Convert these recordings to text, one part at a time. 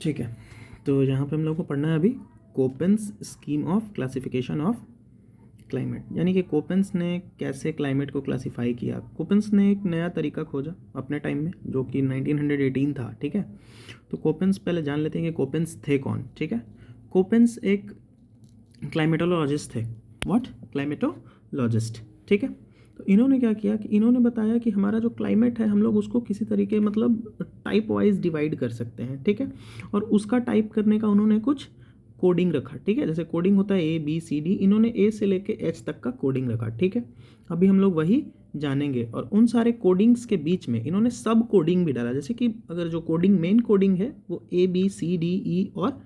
ठीक है, तो यहाँ पे हम लोग को पढ़ना है अभी Koppen's scheme of classification of climate, यानी कि कोपेन्स ने कैसे क्लाइमेट को क्लासिफाई किया। कोपेन्स ने एक नया तरीका खोजा अपने टाइम में जो कि 1918 था। ठीक है, तो कोपेन्स पहले जान लेते हैं कि कोपेन्स थे कौन। ठीक है, कोपेन्स एक क्लाइमेटोलॉजिस्ट थे। व्हाट? क्लाइमेटोलॉजिस्ट। ठीक है, तो इन्होंने क्या किया कि इन्होंने बताया कि हमारा जो क्लाइमेट है हम लोग उसको किसी तरीके मतलब टाइप वाइज डिवाइड कर सकते हैं। ठीक है, और उसका टाइप करने का उन्होंने कुछ कोडिंग रखा। ठीक है, जैसे कोडिंग होता है ABCD, इन्होंने A से लेके H तक का कोडिंग रखा। ठीक है, अभी हम लोग वही जानेंगे। और उन सारे कोडिंग्स के बीच में इन्होंने सब कोडिंग भी डाला, जैसे कि अगर जो कोडिंग मेन कोडिंग है वो ABCDE और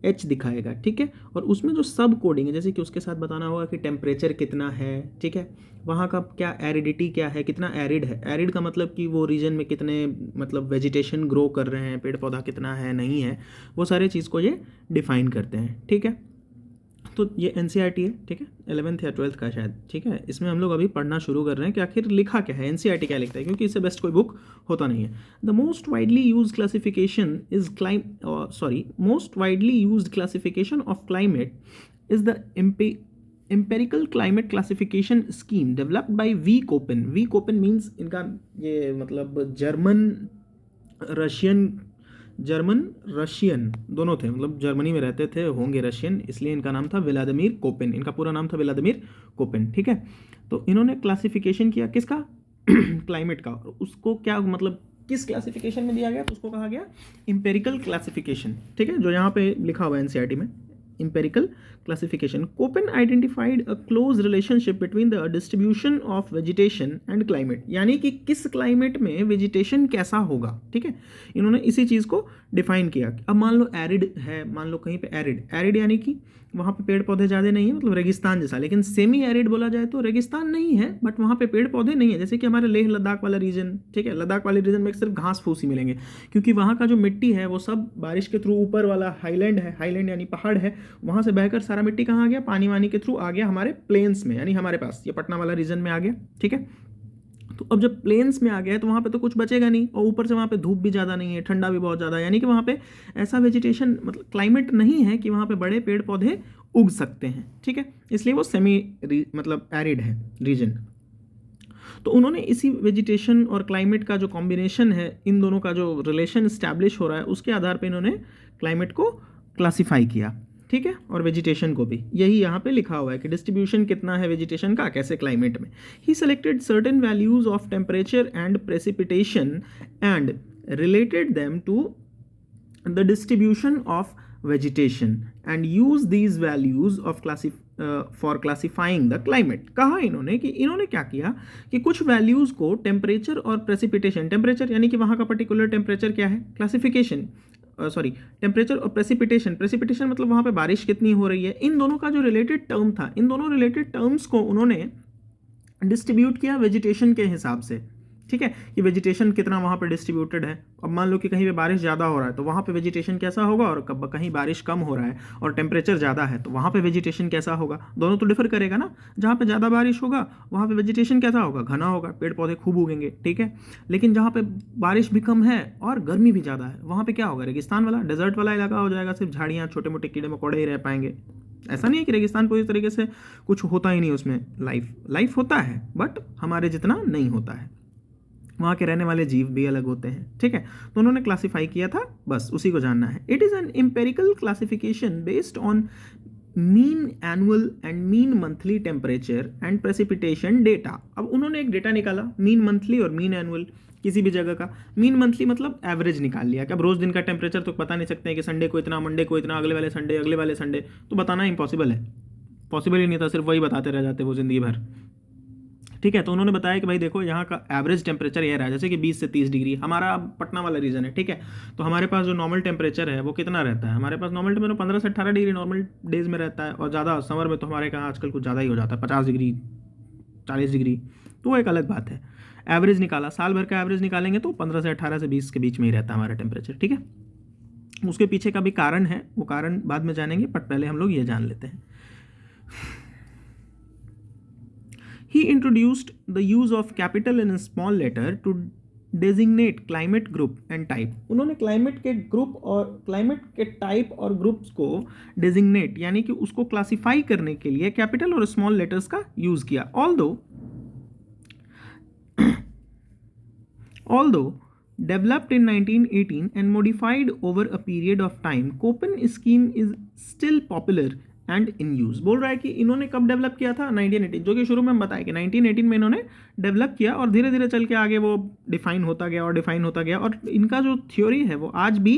H दिखाएगा। ठीक है, और उसमें जो सब कोडिंग है जैसे कि उसके साथ बताना होगा कि टेम्परेचर कितना है। ठीक है, वहाँ का क्या एरिडिटी क्या है, कितना एरिड है। एरिड का मतलब कि वो रीजन में कितने मतलब वेजिटेशन ग्रो कर रहे हैं, पेड़ पौधा कितना है नहीं है, वो सारे चीज़ को ये डिफाइन करते हैं। ठीक है, तो ये NCERT है। ठीक है, 11th या 12th का शायद। ठीक है, इसमें हम लोग अभी पढ़ना शुरू कर रहे हैं कि आखिर लिखा क्या है, NCERT क्या लिखता है, क्योंकि इससे बेस्ट कोई बुक होता नहीं है। The most widely use classification is most widely use classification of climate is the empirical climate classification scheme developed by V. Koppen. V. Koppen means इनका ये मतलब जर्मन रशियन दोनों थे, मतलब जर्मनी में रहते थे, होंगे रशियन, इसलिए इनका नाम था व्लादिमीर कोपेन। इनका पूरा नाम था व्लादिमीर कोपेन। ठीक है, तो इन्होंने क्लासिफिकेशन किया किसका? क्लाइमेट का। उसको क्या मतलब किस क्लासिफिकेशन में दिया गया, तो उसको कहा गया इंपेरिकल क्लासिफिकेशन। ठीक है, जो यहाँ पे लिखा हुआ है NCERT में, empirical classification. Koppen identified a close relationship between the distribution of vegetation and climate, यानी कि किस क्लाइमेट में वेजिटेशन कैसा होगा। ठीक है, इन्होंने इसी चीज़ को डिफाइन किया। अब मान लो एरिड है, मान लो कहीं पे एरिड यानी कि वहाँ पे पेड़ पौधे ज़्यादा नहीं है, मतलब रेगिस्तान जैसा। लेकिन सेमी एरिड बोला जाए तो रेगिस्तान नहीं है बट वहाँ पे पेड़ पौधे नहीं है, जैसे कि हमारे लेह लद्दाख वाला रीजन। ठीक है, लद्दाख वाले रीजन में सिर्फ घास फूस ही मिलेंगे, क्योंकि वहाँ का जो मिट्टी है वो सब बारिश के थ्रू ऊपर वाला हाईलैंड है, हाईलैंड यानी पहाड़ है, वहाँ से बहकर सारा मिट्टी कहाँ आ गया, पानी वानी के थ्रू आ गया हमारे प्लेन्स में, यानी हमारे पास ये पटना वाला रीजन में आ गया। ठीक है, तो अब जब प्लेन्स में आ गया तो वहाँ पे तो कुछ बचेगा नहीं, और ऊपर से वहाँ पे धूप भी ज़्यादा नहीं है, ठंडा भी बहुत ज़्यादा, यानी कि वहाँ पे ऐसा वेजिटेशन मतलब क्लाइमेट नहीं है कि वहाँ पे बड़े पेड़ पौधे उग सकते हैं। ठीक है, इसलिए वो सेमी मतलब एरिड है रीजन। तो उन्होंने इसी वेजिटेशन और क्लाइमेट का जो कॉम्बिनेशन है, इन दोनों का जो रिलेशन इस्टेब्लिश हो रहा है, उसके आधार पर इन्होंने क्लाइमेट को क्लासीफाई किया। ठीक है, और वेजिटेशन को भी यही यहाँ पे लिखा हुआ है कि डिस्ट्रीब्यूशन कितना है वेजिटेशन का कैसे क्लाइमेट में। ही selected certain values of temperature and precipitation and related them to the distribution of vegetation and use these values of for classifying the climate। कहा इन्होंने कि इन्होंने क्या किया कि कुछ वैल्यूज़ को टेम्परेचर और प्रेसिपिटेशन, टेम्परेचर यानी कि वहाँ का पर्टिकुलर टेम्परेचर क्या है, क्लासिफिकेशन टेम्परेचर और प्रेसिपिटेशन मतलब वहाँ पे बारिश कितनी हो रही है, इन दोनों का जो रिलेटेड टर्म था, इन दोनों रिलेटेड टर्म्स को उन्होंने डिस्ट्रीब्यूट किया वेजिटेशन के हिसाब से। ठीक है, कि वेजिटेशन कितना वहाँ पे डिस्ट्रीब्यूटेड है। अब मान लो कि कहीं पे बारिश ज़्यादा हो रहा है तो वहाँ पे वेजिटेशन कैसा होगा, और कहीं बारिश कम हो रहा है और टेम्परेचर ज़्यादा है तो वहाँ पे वेजिटेशन कैसा होगा। दोनों तो डिफर करेगा ना, जहाँ पे ज़्यादा बारिश होगा वहाँ पे वेजिटेशन कैसा होगा, घना होगा, पेड़ पौधे खूब उगेंगे। ठीक है, लेकिन जहाँ पे बारिश भी कम है और गर्मी भी ज़्यादा है वहाँ पर क्या होगा, रेगिस्तान वाला डेजर्ट वाला इलाका हो जाएगा, सिर्फ झाड़ियाँ छोटे मोटे कीड़े मकोड़े ही रह पाएंगे। ऐसा नहीं है कि रेगिस्तान पूरी तरीके से कुछ होता ही नहीं, उसमें लाइफ होता है बट हमारे जितना नहीं होता है, वहाँ के रहने वाले जीव भी अलग होते हैं। ठीक है, तो उन्होंने क्लासिफाई किया था, बस उसी को जानना है। It is an empirical classification based on mean annual and mean monthly temperature and precipitation data. अब उन्होंने एक डेटा निकाला, मीन मंथली और मीन एनुअल किसी भी जगह का। मीन मंथली मतलब एवरेज निकाल लिया कि अब रोज़ दिन का टेम्परेचर तो बता नहीं सकते हैं कि संडे को इतना, मंडे को इतना, अगले वाले संडे, तो बताना इम्पॉसिबल है, पॉसिबल ही नहीं था, सिर्फ वही बताते रह जाते वो ज़िंदगी भर। ठीक है, तो उन्होंने बताया कि भाई देखो यहाँ का एवरेज टेम्परेचर ये रहा है, जैसे कि 20 से 30 डिग्री हमारा पटना वाला रीजन है। ठीक है, तो हमारे पास जो नॉर्मल टेम्परेचर है वो कितना रहता है, हमारे पास नॉर्मल टेम्परेचर 15 से 18 डिग्री नॉर्मल डेज में रहता है, और ज़्यादा समर में तो हमारे यहाँ आजकल कुछ ज़्यादा ही हो जाता है, 50 डिग्री 40 डिग्री, तो वो एक अलग बात है। एवरेज निकाला, साल भर का एवरेज निकालेंगे तो 15 से 18 से 20 के बीच में ही रहता है हमारा टेम्परेचर। ठीक है, उसके पीछे का भी कारण है, वो कारण बाद में जानेंगे, बट पहले हम लोग ये जान लेते हैं। He introduced the use of capital and small letter to designate climate group and type. उन्होंने क्लाइमेट के ग्रुप और क्लाइमेट के टाइप और ग्रुप्स को डेजिग्नेट यानी कि उसको क्लासिफाई करने के लिए कैपिटल और स्मॉल लेटर्स का यूज किया। Although developed in 1918 and modified over a period of time, Köppen scheme is still popular and in use। बोल रहा है कि इन्होंने कब डेवलप किया था, 1918, जो कि शुरू में हम बताया कि 1918 में इन्होंने डेवलप किया और धीरे धीरे चल के आगे वो डिफाइन होता गया और इनका जो थ्योरी है वो आज भी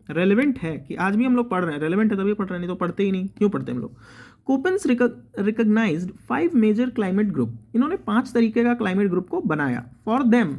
रेलेवेंट है, कि आज भी हम लोग पढ़ रहे हैं। रेलेवेंट है तभी पढ़ रहे हैं, नहीं तो पढ़ते ही नहीं। क्यों पढ़ते हम लोग? Koppen's recognised 5 major climate group. इन्होंने 5 तरीके का क्लाइमेट ग्रुप को बनाया। Four them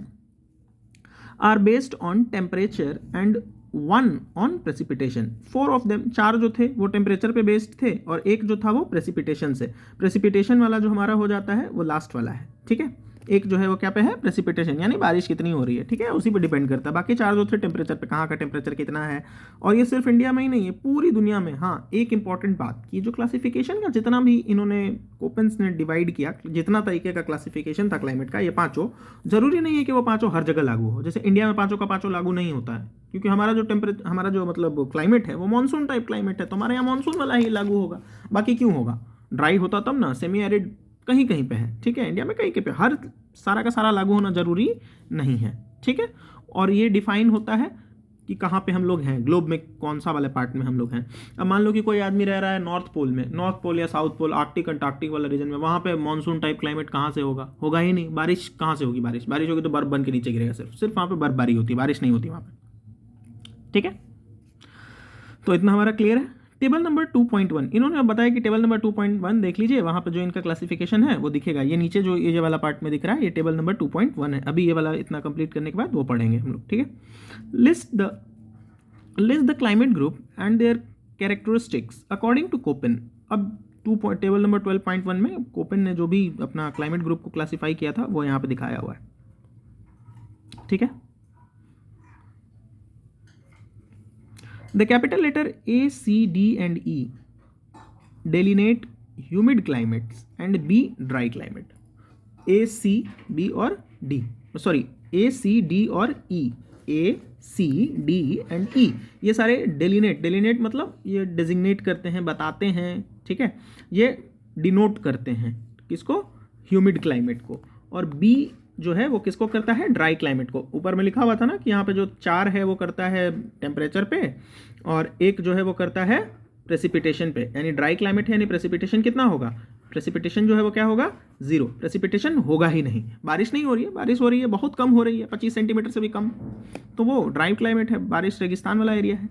are based on temperature and 1 on precipitation. 4 of them, 4 जो थे वो टेम्परेचर पे बेस्ड थे और एक जो था वो प्रेसिपिटेशन से। प्रेसिपिटेशन वाला जो हमारा हो जाता है वो लास्ट वाला है, ठीक है। एक जो है वो क्या पे है, प्रेसिपिटेशन, यानी बारिश कितनी हो रही है, ठीक है, उसी पे डिपेंड करता है। बाकी 4 जो थे टेम्परेचर पे, कहाँ का टेम्परेचर कितना है। और ये सिर्फ इंडिया में ही नहीं है, पूरी दुनिया में। हाँ, एक इंपॉर्टेंट बात कि जो क्लासिफिकेशन का जितना भी इन्होंने कोपेन्स ने डिवाइड किया, जितना तरीके का क्लासिफिकेशन था क्लाइमेट का, ये 5 जरूरी नहीं है कि वो 5 हर जगह लागू हो। जैसे इंडिया में 5 का 5 लागू नहीं होता है, क्योंकि हमारा जो मतलब क्लाइमेट है वो मानसून टाइप क्लाइमेट है, तो हमारे यहाँ मानसून वाला ही लागू होगा। बाकी क्यों होगा? ड्राई होता तब ना, सेमी एरिड कहीं कहीं पे है, ठीक है। इंडिया में कहीं कहीं पे, हर सारा का सारा लागू होना जरूरी नहीं है, ठीक है। और ये डिफाइन होता है कि कहाँ पे हम लोग हैं, ग्लोब में कौन सा वाले पार्ट में हम लोग हैं। अब मान लो कि कोई आदमी रह रहा है नॉर्थ पोल में, नॉर्थ पोल या साउथ पोल, आर्कटिक अंटार्कटिक वाला रीजन में, वहाँ पे मानसून टाइप क्लाइमेट कहाँ से होगा? होगा ही नहीं। बारिश कहाँ से होगी? बारिश होगी तो बर्फ बन के नीचे गिरेगा, सिर्फ वहाँ पे बर्फबारी होती है, बारिश नहीं होती वहाँ पे, ठीक है। तो इतना हमारा क्लियर है। टेबल नंबर 2.1, इन्होंने अब बताया कि टेबल नंबर 2.1 देख लीजिए, वहाँ पे जो इनका क्लासिफिकेशन है वो दिखेगा। ये नीचे जो ये वाला पार्ट में दिख रहा है, ये टेबल नंबर 2.1 है। अभी ये वाला इतना कंप्लीट करने के बाद वो पढ़ेंगे हम लोग, ठीक है। List the climate group and their characteristics according to Koppen. अब टेबल नंबर 12.1 में कोपेन ने जो भी अपना क्लाइमेट ग्रुप को क्लासीफाई किया था वो यहाँ पे दिखाया हुआ है, ठीक है। The capital letter A, C, D and E delineate humid climates and B dry climate। A, C, B और D, sorry A, C, D और E, A, C, D and E, ये सारे डेलिनेट मतलब ये डेजिग्नेट करते हैं, बताते हैं, ठीक है। ये डिनोट करते हैं किसको? ह्यूमिड क्लाइमेट को। और B जो है वो किसको करता है? ड्राई क्लाइमेट को। ऊपर में लिखा हुआ था ना कि यहाँ पे जो 4 है वो करता है टेम्परेचर पे और एक जो है वो करता है प्रेसिपिटेशन पे, यानी ड्राई क्लाइमेट है, यानी प्रेसिपिटेशन कितना होगा? प्रेसिपिटेशन जो है वो क्या होगा? 0। प्रेसिपिटेशन होगा ही नहीं, बारिश नहीं हो रही है, बारिश हो रही है बहुत कम हो रही है, 25 सेंटीमीटर से भी कम, तो वो ड्राई क्लाइमेट है, बारिश रेगिस्तान वाला एरिया है।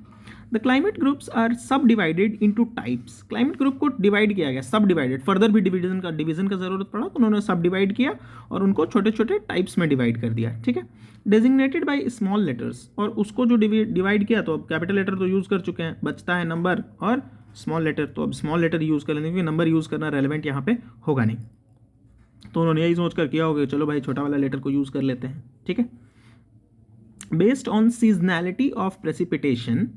द क्लाइमेट ग्रुप्स आर सब divided into types. Climate group को डिवाइड किया गया, सब डिवाइडेड, फर्दर भी डिवीजन का ज़रूरत पड़ा तो उन्होंने सब डिवाइड किया और उनको छोटे छोटे टाइप्स में डिवाइड कर दिया, ठीक है। डेजिग्नेटेड बाय स्मॉल लेटर्स, और उसको जो डिवाइड किया तो अब कैपिटल लेटर तो यूज़ कर चुके हैं, बचता है नंबर और स्मॉल लेटर, तो अब स्मॉल लेटर यूज़ कर लेंगे क्योंकि नंबर यूज़ करना रेलेवेंट यहाँ पे होगा नहीं, तो उन्होंने यही सोच कर किया होगा चलो भाई छोटा वाला लेटर को यूज़ कर लेते हैं, ठीक है। Based on seasonality of precipitation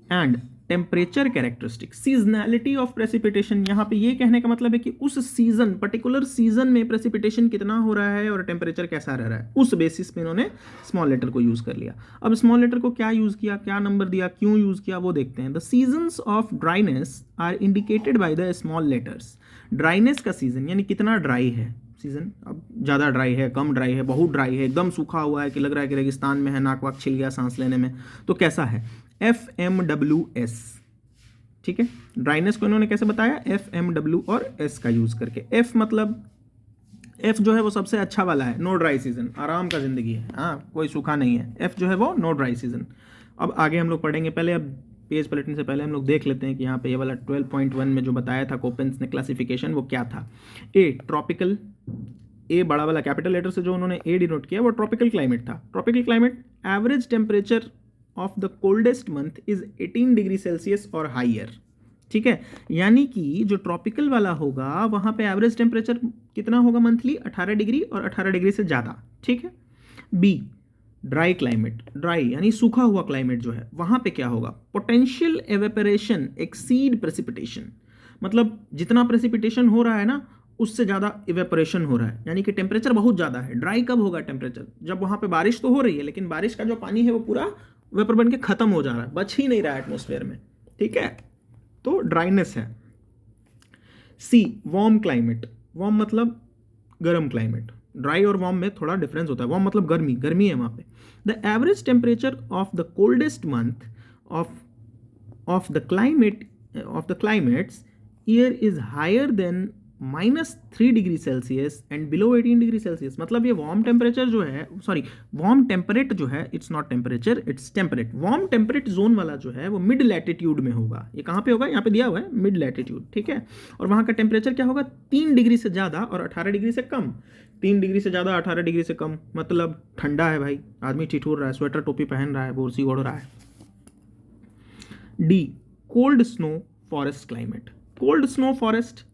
and temperature characteristic. Seasonality of precipitation, यहाँ पे ये कहने का मतलब है कि उस सीजन, पर्टिकुलर सीजन में प्रेसिपिटेशन कितना हो रहा है और टेम्परेचर कैसा रह रहा है, उस बेसिस पे इन्होंने स्मॉल लेटर को यूज़ कर लिया। अब स्मॉल लेटर को क्या यूज़ किया, क्या नंबर दिया, क्यों यूज़ किया, वो देखते हैं। The seasons of dryness are indicated by the small letters. Dryness का सीजन यानी कितना ड्राई है सीजन, अब ज़्यादा ड्राई है, कम ड्राई है, बहुत ड्राई है, एकदम सूखा हुआ है कि लग रहा है कि रेगिस्तान में है, नाक वाक छिल गया सांस लेने में, तो कैसा है? FMWS, ठीक है। ड्राइनेस को इन्होंने कैसे बताया? FMW और S का यूज़ करके। F मतलब F जो है वो सबसे अच्छा वाला है, नो ड्राई सीजन, आराम का ज़िंदगी है, हाँ कोई सूखा नहीं है, F जो है वो नो ड्राई सीजन। अब आगे हम लोग पढ़ेंगे, पहले अब पेज पलटने से पहले हम लोग देख लेते हैं कि यहाँ पे ये वाला 12.1 में जो बताया था कोपेन्स ने क्लासिफिकेशन, वो क्या था। ए ट्रॉपिकल, ए बड़ा वाला कैपिटल लेटर से जो उन्होंने ए डिनोट किया वो ट्रॉपिकल क्लाइमेट था। Tropical climate, average temperature of the coldest month is 18 degree Celsius और हाइयर, ठीक है। यानी कि जो ट्रॉपिकल वाला होगा वहाँ पे एवरेज टेम्परेचर कितना होगा मंथली? 18 डिग्री और 18 डिग्री से ज़्यादा, ठीक है। बी ड्राई क्लाइमेट, ड्राई यानी सूखा हुआ क्लाइमेट जो है वहाँ पे क्या होगा? पोटेंशियल एवेपोरेशन एक्सीड प्रेसिपिटेशन, मतलब जितना प्रेसिपिटेशन हो रहा है ना उससे ज़्यादा इवेपोरेशन हो रहा है, यानी कि टेम्परेचर बहुत ज़्यादा है। ड्राई कब होगा टेम्परेचर? जब वहाँ पे बारिश तो हो रही है लेकिन बारिश का जो पानी है वो पूरा वेपर बन के खत्म हो जा रहा है, बच ही नहीं रहा है एटमोसफेयर में, ठीक है, तो ड्राइनेस है। सी, वार्म क्लाइमेट। वार्म मतलब गर्म क्लाइमेट। ड्राई और वार्म में थोड़ा डिफरेंस होता है। वार्म मतलब गर्मी, गर्मी है वहाँ पे। The average temperature of the coldest month of the climate's year is higher than -3 degree Celsius and below 18 degree Celsius. मतलब ये वार्म टेम्परेचर जो है, सॉरी वार्म टेम्परेट जो है, it's not temperature, it's temperate. Warm temperate zone वाला जो है वो मिड लैटिट्यूड में होगा। ये कहाँ पे होगा? यहाँ पे दिया हुआ है मिड लैटिट्यूड, ठीक है। और वहाँ का टेम्परेचर क्या होगा? 3 डिग्री से ज़्यादा और 18 डिग्री से कम। 3 डिग्री से ज़्यादा, 18 डिग्री से कम, मतलब ठंडा है भाई, आदमी ठिठुर रहा है, स्वेटर टोपी पहन रहा है, बोरसी ओढ़ रहा है। D, cold snow forest climate. Cold snow forest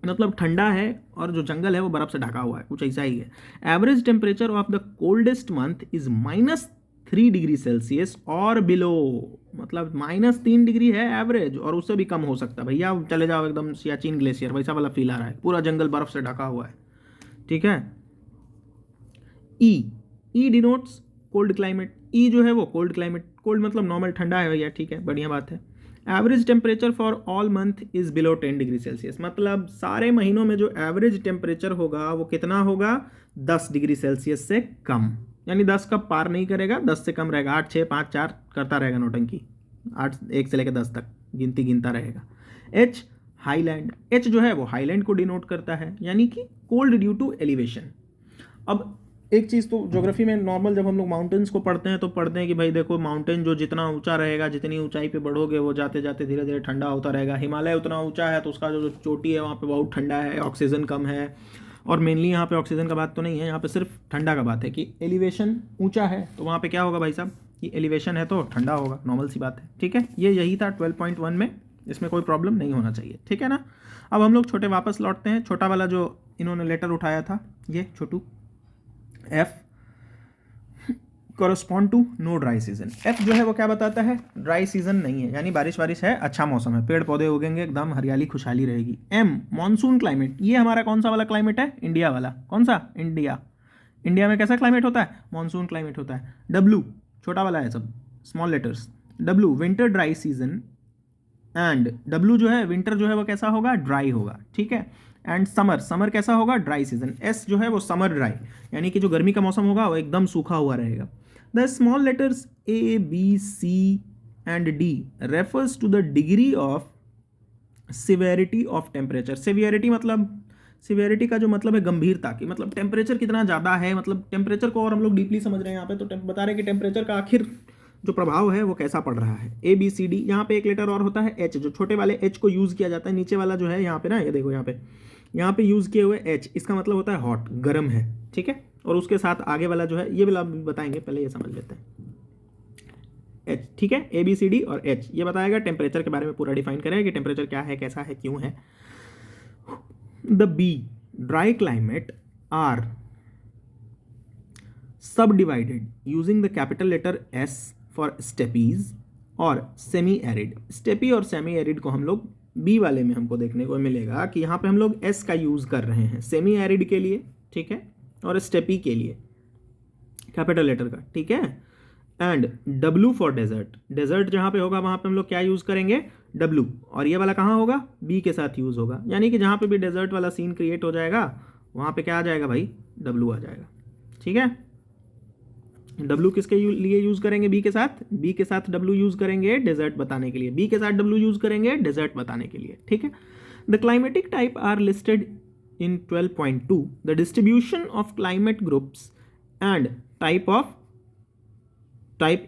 मतलब ठंडा है और जो जंगल है वो बर्फ से ढका हुआ है, कुछ ऐसा ही है। Average temperature of the coldest month is -3 degree Celsius और बिलो, मतलब -3 डिग्री है एवरेज, और उससे भी कम हो सकता है। भैया चले जाओ एकदम सियाचिन ग्लेशियर, वैसा वाला फील आ रहा है, पूरा जंगल बर्फ से ढका हुआ है, ठीक है। ई डिनोट्स कोल्ड क्लाइमेट। ई जो है वो कोल्ड क्लाइमेट, कोल्ड मतलब नॉर्मल ठंडा है भैया, ठीक है, बढ़िया बात है। Average temperature for all month is below 10 degree Celsius. मतलब सारे महीनों में जो एवरेज टेम्परेचर होगा वो कितना होगा? 10 डिग्री सेल्सियस से कम, यानी 10 का पार नहीं करेगा, 10 से कम रहेगा। 8, 6, 5, 4 करता रहेगा नौटंकी, 8, 1 से लेकर 10 तक गिनता रहेगा। H, highland. एच जो है वो हाईलैंड को डिनोट करता है, यानी कि कोल्ड ड्यू टू एलिवेशन। अब एक चीज़ तो ज्योग्राफी में नॉर्मल जब हम लोग माउंटेन्स को पढ़ते हैं तो पढ़ते हैं कि भाई देखो माउंटेन जो जितना ऊंचा रहेगा, जितनी ऊंचाई पे बढ़ोगे वो जाते जाते धीरे धीरे ठंडा होता रहेगा। हिमालय उतना ऊंचा है तो उसका जो चोटी है वहाँ पे बहुत ठंडा है, ऑक्सीजन कम है। और मेनली यहाँ पे ऑक्सीजन का बात तो नहीं है, यहाँ पे सिर्फ ठंडा का बात है कि एलिवेशन ऊँचा है तो वहाँ पर क्या होगा भाई साहब कि एलिवेशन है तो ठंडा होगा, नॉर्मल सी बात है, ठीक है। यही था 12.1 में, इसमें कोई प्रॉब्लम नहीं होना चाहिए, ठीक है ना। अब हम लोग छोटे वापस लौटते हैं। छोटा वाला जो इन्होंने लेटर उठाया था, ये छोटू f, correspond to no dry season. F जो है वो क्या बताता है? ड्राई सीजन नहीं है, यानी बारिश है, अच्छा मौसम है, पेड़ पौधे उगेंगे, एकदम हरियाली खुशहाली रहेगी। M, monsoon climate. ये हमारा कौन सा वाला क्लाइमेट है? इंडिया वाला। कौन सा? इंडिया। इंडिया में कैसा क्लाइमेट होता है? मॉनसून क्लाइमेट होता है। डब्लू, छोटा वाला है सब, small letters. W, winter dry season. And W जो है विंटर जो है वो कैसा होगा? ड्राई होगा, ठीक है। एंड समर, समर कैसा होगा? Dry season. एस जो है वो समर ड्राई, यानी कि जो गर्मी का मौसम होगा वो एकदम सूखा हुआ रहेगा। The small letters A, B, C and D refers to the degree of severity of temperature. Severity का जो मतलब है गंभीरता की, मतलब टेम्परेचर कितना ज़्यादा है, मतलब टेम्परेचर को और हम लोग डीपली समझ रहे हैं यहाँ पे, तो बता रहे हैं कि टेम्परेचर का आखिर जो प्रभाव है वो कैसा पड़ रहा है। ए, बी, सी, डी। यहाँ पे एक लेटर और होता है एच, जो छोटे वाले एच को यूज़ किया जाता है। नीचे वाला जो है यहाँ पे ना, ये देखो यहाँ पे यूज़ किए हुए एच, इसका मतलब होता है हॉट, गर्म है, ठीक है। और उसके साथ आगे वाला जो है ये वाला बताएंगे, पहले ये समझ लेते हैं। एच, ठीक है, ए, बी, सी, डी और एच ये बताएगा, टेम्परेचर के बारे में पूरा डिफाइन करेगा कि टेम्परेचर क्या है, कैसा है, क्यों है। The B, dry climate are subdivided using the capital letter S for steppes और सेमी एरिड। स्टेपी और सेमी एरिड को हम लोग बी वाले में हमको देखने को मिलेगा कि यहाँ पे हम लोग एस का यूज़ कर रहे हैं सेमी एरिड के लिए, ठीक है, और स्टेपी के लिए कैपिटल लेटर का, ठीक है। And W for desert. Desert जहाँ पे होगा वहाँ पे हम लोग क्या यूज़ करेंगे? डब्लू। और ये वाला कहाँ होगा? बी के साथ यूज़ होगा, यानी कि जहाँ पे भी डेजर्ट वाला सीन क्रिएट हो जाएगा वहाँ पे क्या आ जाएगा भाई? डब्लू आ जाएगा, ठीक है। डब्लू किसके लिए यूज़ करेंगे? बी के साथ। बी के साथ डब्लू यूज़ करेंगे डेजर्ट बताने के लिए, बी के साथ डब्लू यूज़ करेंगे डेजर्ट बताने के लिए, ठीक है। The climatic type are listed in 12.2 the distribution of climate groups and type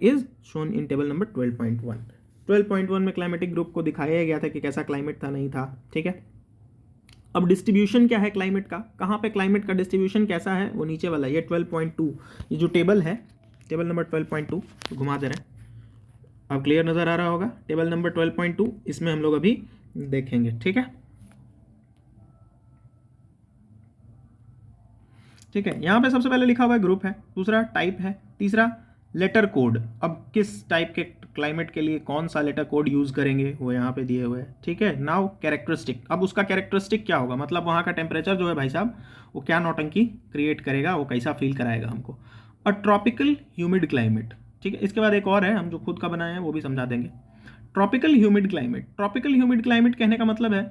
is shown in table number 12.1। 12.1 में क्लाइमेटिक ग्रुप को दिखाया गया था कि कैसा क्लाइमेट था, नहीं था, ठीक है। अब डिस्ट्रीब्यूशन क्या है क्लाइमेट का, कहाँ पे क्लाइमेट का डिस्ट्रीब्यूशन कैसा है, वो नीचे वाला ये 12.2, ये जो टेबल है, टेबल नंबर 12.2 तो घुमा दे रहे हैं, अब क्लियर नज़र आ रहा होगा। टेबल नंबर 12.2 इसमें हम लोग अभी देखेंगे, ठीक है। ठीक है, यहाँ पे सबसे पहले लिखा हुआ है ग्रुप है, दूसरा टाइप है, तीसरा लेटर कोड। अब किस टाइप के क्लाइमेट के लिए कौन सा लेटर कोड यूज़ करेंगे वो यहाँ पे दिए हुए हैं, ठीक है। नाउ कैरेक्टरिस्टिक, अब उसका कैरेक्टरिस्टिक क्या होगा, मतलब वहाँ का टेम्परेचर जो है भाई साहब वो क्या नौटंकी क्रिएट करेगा, वो कैसा फील कराएगा हमको। अ ट्रॉपिकल ह्यूमिड क्लाइमेट, ठीक है। इसके बाद एक और है, हम जो खुद का बनाए हैं वो भी समझा देंगे। Tropical humid climate, tropical humid climate कहने का मतलब है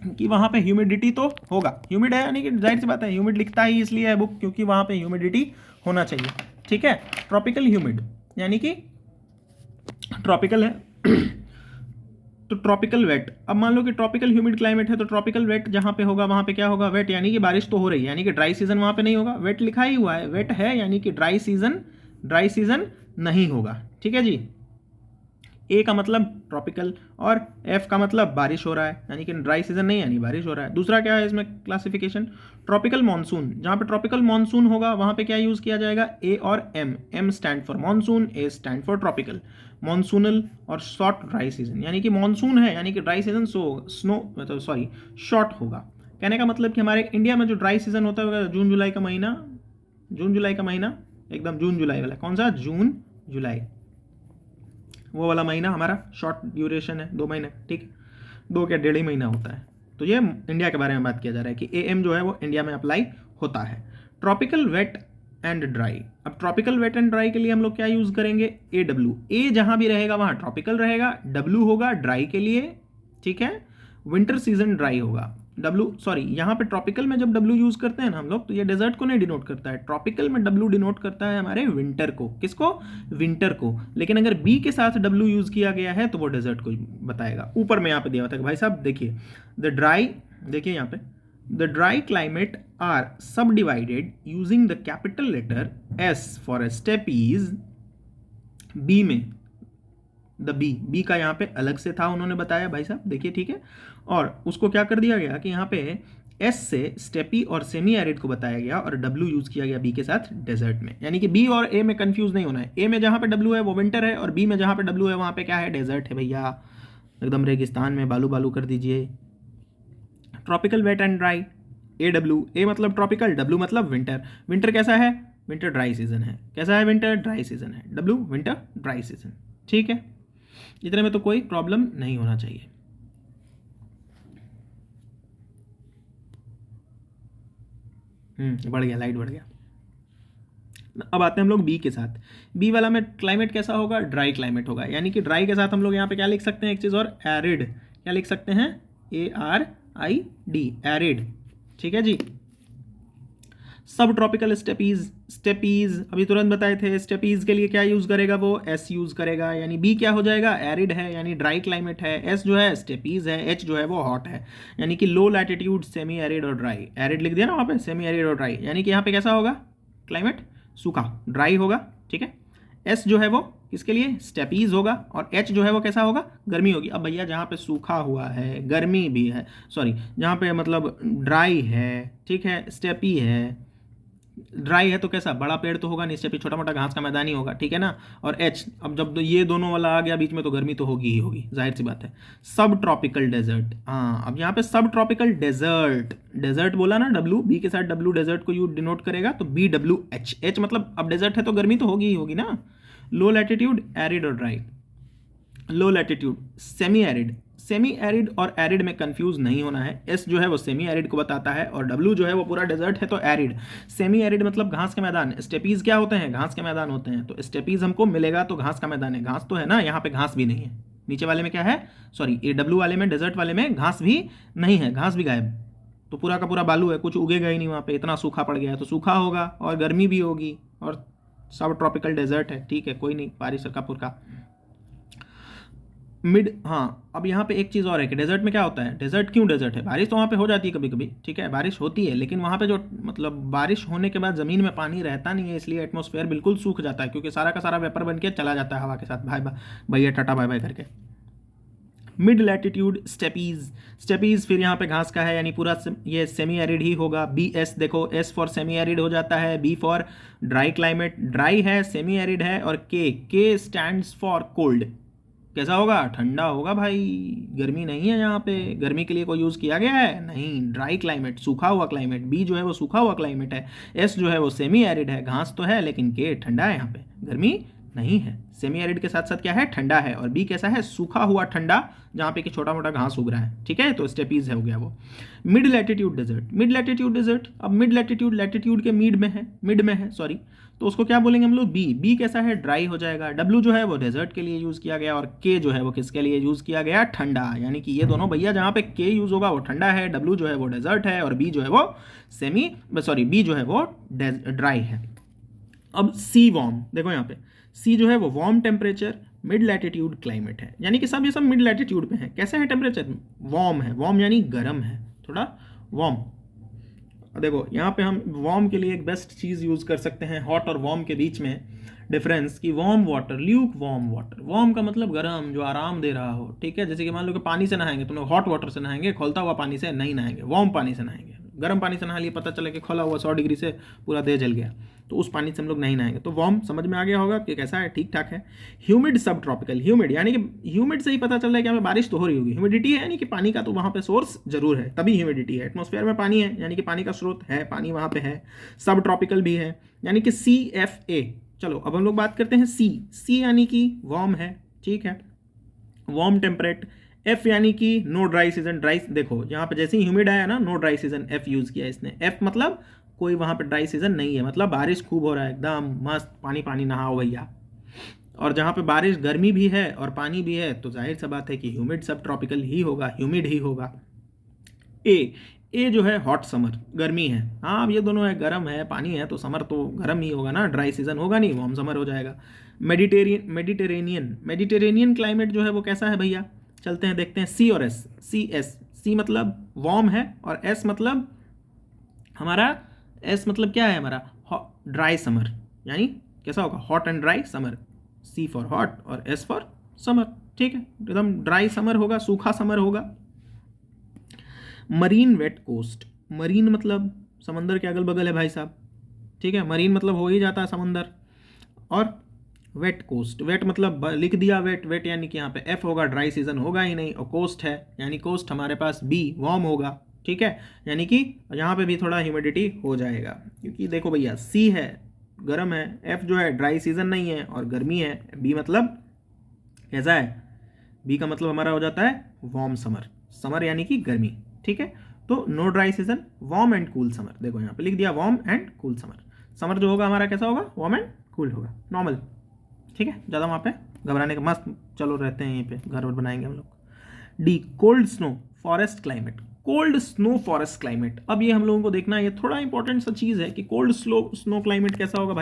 कि वहाँ पे ह्यूमिडिटी तो होगा, ह्यूमिड है यानी कि जाहिर सी बात है ह्यूमिड लिखता ही इसलिए है बुक क्योंकि वहाँ पे ह्यूमिडिटी होना चाहिए, ठीक है। ट्रॉपिकल ह्यूमिड यानी कि ट्रॉपिकल है तो ट्रॉपिकल वेट, अब मान लो कि ट्रॉपिकल ह्यूमिड क्लाइमेट है तो ट्रॉपिकल वेट जहाँ पे होगा वहाँ पे क्या होगा, वेट, यानी कि बारिश तो हो रही है, यानी कि ड्राई सीजन वहाँ पे नहीं होगा, वेट लिखा ही हुआ है, वेट है यानी कि ड्राई सीजन नहीं होगा, ठीक है जी। ए का मतलब ट्रॉपिकल और एफ का मतलब बारिश हो रहा है, यानी कि ड्राई सीजन नहीं यानी बारिश हो रहा है। दूसरा क्या है इसमें क्लासिफिकेशन, ट्रॉपिकल मॉनसून, जहाँ पे ट्रॉपिकल मॉनसून होगा वहाँ पे क्या यूज़ किया जाएगा, ए और M, M stand for monsoon, A stand for tropical. Monsoonal और शॉर्ट ड्राई सीजन, यानी कि मॉनसून है यानी कि ड्राई सीजन शॉर्ट होगा। कहने का मतलब कि हमारे इंडिया में जो ड्राई सीजन होता है जून जुलाई का महीना, एकदम जून जुलाई वाला, कौन सा, जून जुलाई, वो वाला महीना हमारा शॉर्ट ड्यूरेशन है, 2 महीने, ठीक, 2 क्या 1.5 महीना होता है। तो ये इंडिया के बारे में बात किया जा रहा है कि एएम जो है वो इंडिया में अप्लाई होता है। ट्रॉपिकल वेट एंड ड्राई, अब ट्रॉपिकल वेट एंड ड्राई के लिए हम लोग क्या यूज़ करेंगे, ए डब्ल्यू, ए जहाँ भी रहेगा वहाँ ट्रॉपिकल रहेगा, डब्ल्यू होगा ड्राई के लिए, ठीक है। विंटर सीजन ड्राई होगा, यहाँ पे ट्रॉपिकल में जब डब्ल्यू यूज करते हैं ना हम लोग तो ये डेजर्ट को नहीं डिनोट करता है, ट्रॉपिकल में डब्ल्यू डिनोट करता है हमारे विंटर को, किसको, विंटर को। लेकिन अगर बी के साथ डब्ल्यू यूज किया गया है तो वो डेजर्ट को बताएगा। ऊपर में यहाँ पे दिया होता है कि भाई साहब देखिए देखिए यहाँ पे the dry climate are subdivided using the capital letter S for steppes, B में द बी का यहाँ पे अलग से था, उन्होंने बताया भाई साहब देखिए, ठीक है। और उसको क्या कर दिया गया कि यहाँ पे एस से स्टेपी और सेमी एरिड को बताया गया और डब्ल्यू यूज किया गया बी के साथ डेजर्ट में, यानी कि बी और ए में कंफ्यूज नहीं होना है। ए में जहाँ पे डब्ल्यू है वो विंटर है और बी में जहाँ पे डब्ल्यू है वहाँ पे क्या है, डेजर्ट है भैया, एकदम रेगिस्तान में बालू बालू कर दीजिए। Tropical wet and dry, A W, A मतलब ट्रॉपिकल, डब्ल्यू मतलब विंटर। विंटर कैसा है, विंटर ड्राई सीजन है, कैसा है, विंटर ड्राई सीजन है, डब्ल्यू विंटर ड्राई सीजन, ठीक है। इतने में तो कोई प्रॉब्लम नहीं होना चाहिए। बढ़ गया, लाइट बढ़ गया। अब आते हैं हम लोग बी के साथ। बी वाला में क्लाइमेट कैसा होगा, ड्राई क्लाइमेट होगा, यानी कि ड्राई के साथ हम लोग यहाँ पे क्या लिख सकते हैं, एक चीज़ और, एरिड, क्या लिख सकते हैं, ARID, एरिड, ठीक है जी। सब ट्रॉपिकल स्टेपीज अभी तुरंत बताए थे, स्टेपीज के लिए क्या यूज करेगा, वो एस यूज करेगा, यानी बी क्या हो जाएगा, एरिड है यानी ड्राई क्लाइमेट है, एस जो है स्टेपीज है, एच जो है वो हॉट है, यानी कि लो लैटिट्यूड, सेमी एरिड और ड्राई। एरिड लिख दिया ना वहाँ पे, सेमी एरिड और ड्राई, यानी कि यहाँ पे कैसा होगा क्लाइमेट, सूखा ड्राई होगा, ठीक है। एस जो है वो किसके लिए, स्टेपीज होगा, और एच जो है वो कैसा होगा, गर्मी होगी। अब भैया जहाँ पे सूखा हुआ है, गर्मी भी है, जहाँ पे मतलब ड्राई है, ठीक है, स्टेपी है, ड्राई है तो कैसा, बड़ा पेड़ तो होगा नहीं, स्टेपी छोटा मोटा घास का मैदान ही होगा, ठीक है ना। और एच, अब जब ये दोनों वाला आ गया बीच में तो गर्मी तो होगी ही होगी, जाहिर सी बात है। सब ट्रॉपिकल डेजर्ट, हाँ अब यहाँ पे सब ट्रॉपिकल डेजर्ट बोला ना, डब्ल्यू, बी के साथ डब्ल्यू डेजर्ट को यू डिनोट करेगा तो BWH, एच मतलब अब डेजर्ट है तो गर्मी तो होगी ही होगी ना। लो लैटिट्यूड एरिड और ड्राई, लो लैटिट्यूड सेमी एरिड और एरिड में कंफ्यूज नहीं होना है। एस जो है वो सेमी एरिड को बताता है और डब्ल्यू जो है वो पूरा डेजर्ट है तो एरिड। सेमी एरिड मतलब घास के मैदान, स्टेपीज क्या होते हैं, घास के मैदान होते हैं, तो स्टेपीज हमको मिलेगा तो घास का मैदान है, घास तो है ना, यहाँ पे घास भी नहीं है, नीचे वाले में क्या है, ये डब्ल्यू वाले में, डेजर्ट वाले में घास भी नहीं है, घास भी गायब, तो पूरा का पूरा बालू है, कुछ उगेगा ही नहीं वहाँ पे, इतना सूखा पड़ गया है तो सूखा होगा और गर्मी भी होगी, और सब ट्रॉपिकल डेजर्ट है, ठीक है, कोई नहीं, बारिश का पुरका मिड। हाँ अब यहाँ पे एक चीज़ और है कि डेजर्ट में क्या होता है, डेजर्ट क्यों डेजर्ट है, बारिश तो वहाँ पे हो जाती है कभी कभी, ठीक है, बारिश होती है, लेकिन वहाँ पे जो मतलब बारिश होने के बाद ज़मीन में पानी रहता नहीं है, इसलिए एटमॉस्फेयर बिल्कुल सूख जाता है, क्योंकि सारा का सारा वेपर बन के चला जाता है हवा के साथ, भैया टाटा बाय बाय करके। मिड लैटिट्यूड स्टेपीज फिर यहाँ पे घास का है, यानी पूरा ये सेमी एरिड ही होगा। BS देखो, S फॉर सेमी एरिड हो जाता है, B for dry climate, dry है, सेमी एरिड है, और K स्टैंड्स फॉर कोल्ड, कैसा होगा, ठंडा होगा भाई, गर्मी नहीं है यहाँ पे, गर्मी के लिए कोई यूज़ किया गया है नहीं, ड्राई क्लाइमेट, सूखा हुआ क्लाइमेट। B जो है वो सूखा हुआ क्लाइमेट है, S जो है वो सेमी एरिड है, घास तो है लेकिन K ठंडा है, यहाँ पे गर्मी नहीं है। सेमी एरिड के साथ साथ क्या है, ठंडा है। और बी कैसा है, सूखा हुआ ठंडा, जहाँ पे कि छोटा मोटा घास उग रहा है, ठीक है, तो स्टेपीज है हो गया वो। Mid latitude desert, mid latitude desert, अब मिड लैटिट्यूड लैटिट्यूड के मिड में है सॉरी, तो उसको क्या बोलेंगे हम लोग, बी। बी कैसा है, ड्राई हो जाएगा। डब्ल्यू जो है वो डेजर्ट के लिए यूज़ किया गया, और के जो है वो किसके लिए यूज़ किया गया, ठंडा। यानी कि ये दोनों भैया जहाँ पे के यूज़ होगा वो ठंडा है, डब्ल्यू जो है वो डेजर्ट है, और बी जो है वो बी जो है वो ड्राई है। अब सी वार्म, देखो यहाँ पे सी जो है वो warm temperature mid latitude climate है, यानी कि सब ये सब मिड लैटिट्यूड पे है। कैसे है टेम्परेचर, वार्म है, वार्म यानी गर्म है, थोड़ा वार्म। देखो यहाँ पे हम वार्म के लिए एक बेस्ट चीज़ यूज़ कर सकते हैं, हॉट और वार्म के बीच में डिफरेंस कि warm water, Luke warm water. Warm का मतलब गर्म, जो आराम दे रहा हो, ठीक है। जैसे कि मान लो कि पानी से नहाएंगे, तुम लोग हॉट वाटर से नहाएंगे, खोलता हुआ पानी से नहीं नहाएंगे, वार्म पानी से नहाएंगे। गर्म पानी से नहा लिए, पता चला कि खोला हुआ 100 डिग्री से पूरा देह जल गया, तो उस पानी से हम लोग नहीं नहाएंगे। तो वार्म समझ में आ गया होगा कि कैसा है, ठीक ठाक है। ह्यूमिड सब ट्रॉपिकल, ह्यूमिड यानी कि ह्यूमिड से ही पता चल रहा है कि यहाँ पे बारिश तो हो रही होगी। ह्यूमिडिटी है यानी कि पानी का तो वहाँ पे सोर्स जरूर है, तभी ह्यूमिडिटी है। एटमॉस्फेयर में पानी है यानी कि पानी का स्रोत है, पानी वहाँ पे है। सब ट्रॉपिकल भी है यानी कि CFA। चलो अब हम लोग बात करते हैं सी यानी कि वार्म है, ठीक है, वार्म टेम्परेट। एफ यानी कि नो ड्राई सीजन, ड्राई, देखो यहाँ पे जैसे ही ह्यूमिड आया ना, no dry season, F use किया इसने। एफ मतलब कोई वहाँ पे ड्राई सीजन नहीं है, मतलब बारिश खूब हो रहा है, एकदम मस्त, पानी पानी नहाओ भैया। और जहाँ पे बारिश, गर्मी भी है और पानी भी है, तो जाहिर सा बात है कि ह्यूमिड सब ट्रॉपिकल ही होगा, ह्यूमिड ही होगा। ए जो है हॉट समर, गर्मी है। हाँ अब ये दोनों है, गर्म है, पानी है, तो समर तो गर्म ही होगा ना, ड्राई सीजन होगा नहीं, वार्म समर हो जाएगा। मेडिटेरेनियन क्लाइमेट जो है वो कैसा है भैया, चलते हैं देखते हैं। सी और एस, सी मतलब वार्म है, और एस मतलब क्या है हमारा, ड्राई समर, यानी कैसा होगा, hot and dry summer. C for hot और एस फॉर समर, ठीक है, एकदम ड्राई समर होगा, सूखा समर होगा। मरीन वेट कोस्ट, मरीन मतलब समंदर के अगल बगल है भाई साहब, ठीक है, मरीन मतलब हो ही जाता है समंदर। और वेट कोस्ट, वेट मतलब लिख दिया वेट, वेट यानी कि यहाँ पे एफ होगा, ड्राई सीजन होगा ही नहीं। और कोस्ट है यानी कोस्ट हमारे पास बी, वार्म होगा, ठीक है, यानी कि यहाँ पे भी थोड़ा ह्यूमिडिटी हो जाएगा, क्योंकि देखो भैया सी है गर्म है, एफ जो है ड्राई सीजन नहीं है और गर्मी है, बी मतलब कैसा है, बी का मतलब हमारा हो जाता है वार्म समर, समर यानी कि गर्मी, ठीक है। तो no dry season, warm and cool summer, देखो यहाँ पे लिख दिया warm and cool summer. Summer जो होगा हमारा कैसा होगा, वार्म एंड कूल होगा, नॉर्मल, ठीक है, ज़्यादा वहाँ पे घबराने का, मस्त चलो रहते हैं यहीं पे, घर और बनाएंगे हम लोग। D cold snow forest climate, cold snow forest climate. अब ये हम लोगों को देखना है, ये थोड़ा इंपॉर्टेंट सा चीज़ है कि कोल्ड स्नो क्लाइमेट कैसा होगा भाई